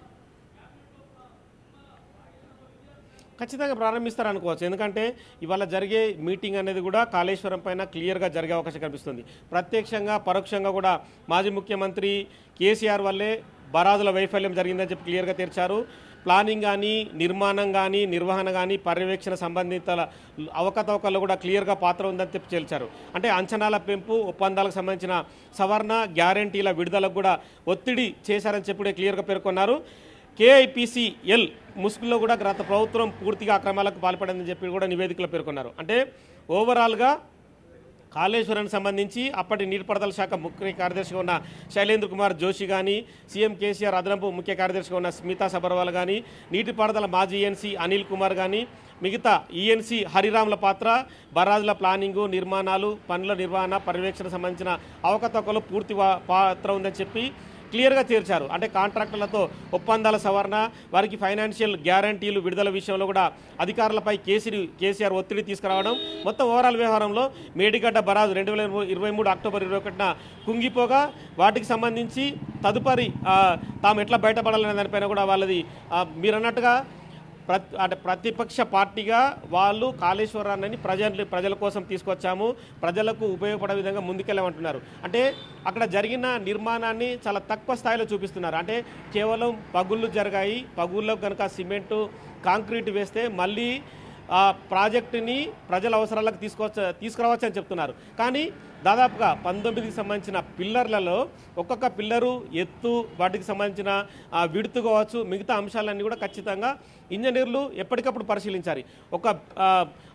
ఖచ్చితంగా ప్రారంభిస్తారనుకోవచ్చు. ఎందుకంటే ఇవాళ జరిగే మీటింగ్ అనేది కూడా కాళేశ్వరం పైన క్లియర్గా జరిగే అవకాశం కనిపిస్తుంది. ప్రత్యక్షంగా పరోక్షంగా కూడా మాజీ ముఖ్యమంత్రి కేసీఆర్ వల్లే బరాజుల వైఫల్యం జరిగిందని చెప్పి క్లియర్గా తెరిచారు. ప్లానింగ్ కానీ, నిర్మాణం కానీ, నిర్వహణ కానీ, పర్యవేక్షణ సంబంధిత అవకతవకల్లో కూడా క్లియర్గా పాత్ర ఉందని చెప్పి తేల్చారు. అంటే అంచనాల పెంపు, ఒప్పందాలకు సంబంధించిన సవరణ, గ్యారంటీల విడుదలకు కూడా ఒత్తిడి చేశారని చెప్పి క్లియర్గా పేర్కొన్నారు. KIPCL ముసుగులో కూడా గత ప్రభుత్వం పూర్తిగా అక్రమాలకు పాల్పడిందని చెప్పి కూడా నివేదికలో పేర్కొన్నారు. అంటే ఓవరాల్గా కాళేశ్వరానికి సంబంధించి అప్పటి నీటిపారుదల శాఖ ముఖ్య కార్యదర్శిగా ఉన్న శైలేంద్ర కుమార్ జోషి కానీ, సీఎం కేసీఆర్ అదనపు ముఖ్య కార్యదర్శిగా ఉన్న స్మితా సబర్వాల్ కానీ, నీటిపారుదల మాజీ ENC అనిల్ కుమార్ కానీ, మిగతా ENC హరిరామ్ల పాత్ర బరాజుల ప్లానింగు, నిర్మాణాలు, పనుల నిర్వహణ, పర్యవేక్షణ సంబంధించిన అవకతవకలు పూర్తి పాత్ర ఉందని చెప్పి క్లియర్గా తీర్చారు. అంటే కాంట్రాక్టర్లతో ఒప్పందాల సవరణ, వారికి ఫైనాన్షియల్ గ్యారంటీలు విడుదల విషయంలో కూడా అధికారులపై కేసీఆర్ ఒత్తిడి తీసుకురావడం, మొత్తం ఓవరాల్ వ్యవహారంలో మేడిగడ్డ బరాజు 2023 అక్టోబర్ 21న కుంగిపోగా వాటికి సంబంధించి తదుపరి తాము ఎట్లా బయటపడాలనే దానిపైన కూడా వాళ్ళది మీరన్నట్టుగా ప్రతిపక్ష పార్టీగా వాళ్ళు కాళేశ్వరాన్ని ప్రజల కోసం తీసుకొచ్చాము, ప్రజలకు ఉపయోగపడే విధంగా ముందుకెళ్ళమంటున్నారు. అంటే అక్కడ జరిగిన నిర్మాణాన్ని చాలా తక్కువ స్థాయిలో చూపిస్తున్నారు. అంటే కేవలం పగుళ్ళు జరిగాయి, పగుళ్ళకు కనుక సిమెంటు కాంక్రీట్ వేస్తే మళ్ళీ ఆ ప్రాజెక్టుని ప్రజల అవసరాలకు తీసుకురావచ్చు అని చెప్తున్నారు. కానీ దాదాపుగా 19కి సంబంధించిన పిల్లర్లలో ఒక్కొక్క పిల్లరు ఎత్తు, వాటికి సంబంధించిన విడుతు కావచ్చు, మిగతా అంశాలన్నీ కూడా ఖచ్చితంగా ఇంజనీర్లు ఎప్పటికప్పుడు పరిశీలించాలి.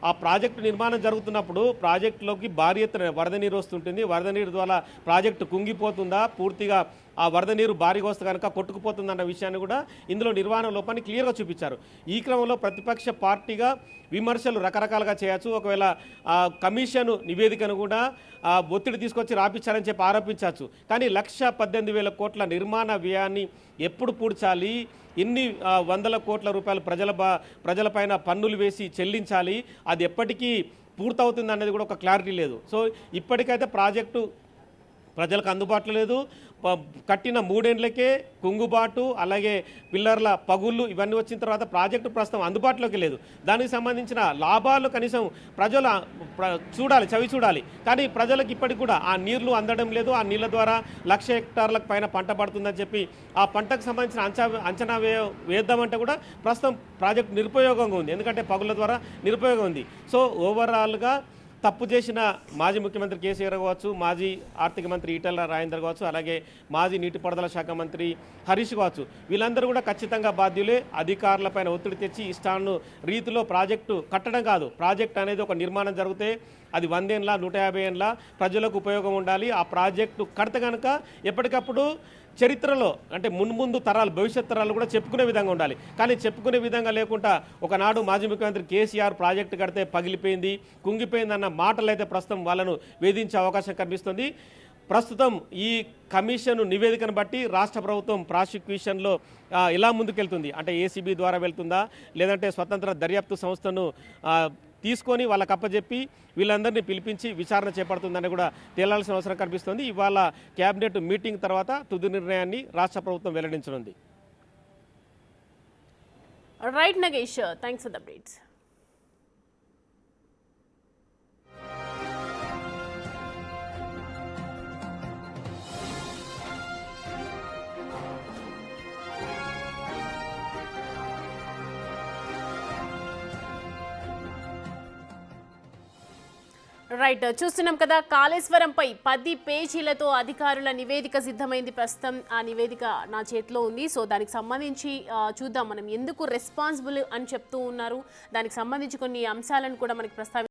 ఆ ప్రాజెక్టు నిర్మాణం జరుగుతున్నప్పుడు ప్రాజెక్టులోకి భారీ ఎత్తున వరద నీరు వస్తుంటుంది. వరద నీరు ద్వారా ప్రాజెక్టు కుంగిపోతుందా, పూర్తిగా ఆ వరద నీరు భారీగా వస్తే కనుక కొట్టుకుపోతుందన్న విషయాన్ని కూడా ఇందులో నిర్వహణ లోపాన్ని క్లియర్గా చూపించారు. ఈ క్రమంలో ప్రతిపక్ష పార్టీగా విమర్శలు రకరకాలుగా చేయొచ్చు. ఒకవేళ కమిషన్ నివేదికను కూడా ఒత్తిడి తీసుకొచ్చి రాపించారని చెప్పి ఆరోపించవచ్చు. కానీ 1,18,000 కోట్ల నిర్మాణ వ్యయాన్ని ఎప్పుడు పూడ్చాలి, ఎన్ని వందల కోట్ల రూపాయలు ప్రజలపైన పన్నులు వేసి చెల్లించాలి, అది ఎప్పటికీ పూర్తవుతుంది అనేది కూడా ఒక క్లారిటీ లేదు. సో ఇప్పటికైతే ప్రాజెక్టు ప్రజలకు అందుబాటులో లేదు. కట్టిన 3 ఏళ్లకే కుంగుబాటు, అలాగే పిల్లర్ల పగుళ్ళు ఇవన్నీ వచ్చిన తర్వాత ప్రాజెక్టు ప్రస్తుతం అందుబాటులోకి లేదు. దానికి సంబంధించిన లాభాలు కనీసం ప్రజలు చవి చూడాలి. కానీ ప్రజలకు ఇప్పటికి కూడా ఆ నీళ్లు అందడం లేదు. ఆ నీళ్ళ ద్వారా 1,00,000 హెక్టార్లకు పైన పంట పడుతుందని చెప్పి ఆ పంటకు సంబంధించిన అంచనా వేద్దామంటే కూడా ప్రస్తుతం ప్రాజెక్టు నిరుపయోగంగా ఉంది. ఎందుకంటే పగుళ్ళ ద్వారా నిరుపయోగం ఉంది. సో ఓవరాల్గా తప్పు చేసిన మాజీ ముఖ్యమంత్రి కేసీఆర్ కావచ్చు, మాజీ ఆర్థిక మంత్రి ఈటెల రాజేందర్ కావచ్చు, అలాగే మాజీ నీటిపారుదల శాఖ మంత్రి హరీష్ కావచ్చు, వీళ్ళందరూ కూడా ఖచ్చితంగా బాధ్యులే. అధికారులపైన ఒత్తిడి తెచ్చి ఇష్టాను రీతిలో ప్రాజెక్టు కట్టడం కాదు. ప్రాజెక్ట్ అనేది ఒక నిర్మాణం జరిగితే అది 100 ఏళ్ళ 150 ఏళ్ళ ప్రజలకు ఉపయోగం ఉండాలి. ఆ ప్రాజెక్టు కడితే కనుక ఎప్పటికప్పుడు చరిత్రలో అంటే మున్ముందు తరాలు, భవిష్యత్ తరాలు కూడా చెప్పుకునే విధంగా ఉండాలి. కానీ చెప్పుకునే విధంగా లేకుండా ఒకనాడు మాజీ ముఖ్యమంత్రి కేసీఆర్ ప్రాజెక్టు కడితే పగిలిపోయింది, కుంగిపోయిందన్న మాటలు అయితే ప్రస్తుతం వాళ్ళను వేధించే అవకాశం కనిపిస్తుంది. ప్రస్తుతం ఈ కమిషన్ నివేదికను బట్టి రాష్ట్ర ప్రభుత్వం ప్రాసిక్యూషన్లో ఎలా ముందుకెళ్తుంది అంటే ఏసీబీ ద్వారా వెళ్తుందా, లేదంటే స్వతంత్ర దర్యాప్తు సంస్థను తీసుకొని వాళ్ళకి అప్పచెప్పి వీళ్ళందరినీ పిలిపించి విచారణ చేపడుతుందని కూడా తేలాల్సిన అవసరం కనిపిస్తుంది. ఇవాళ కేబినెట్ మీటింగ్ తర్వాత తుది నిర్ణయాన్ని రాష్ట్ర ప్రభుత్వం వెల్లడించనుంది. Right Nagesh, thanks for the updates. Right, చూస్తున్నాం కదా కాళేశ్వరంపై 10 పేజీలతో అధికారుల నివేదిక సిద్ధమైంది. ప్రస్తుతం ఆ నివేదిక నా చేతిలో ఉంది. సో దానికి సంబంధించి చూద్దాం మనం ఎందుకు రెస్పాన్సిబుల్ అని చెప్తూ ఉన్నారు. దానికి సంబంధించి కొన్ని అంశాలను కూడా మనకి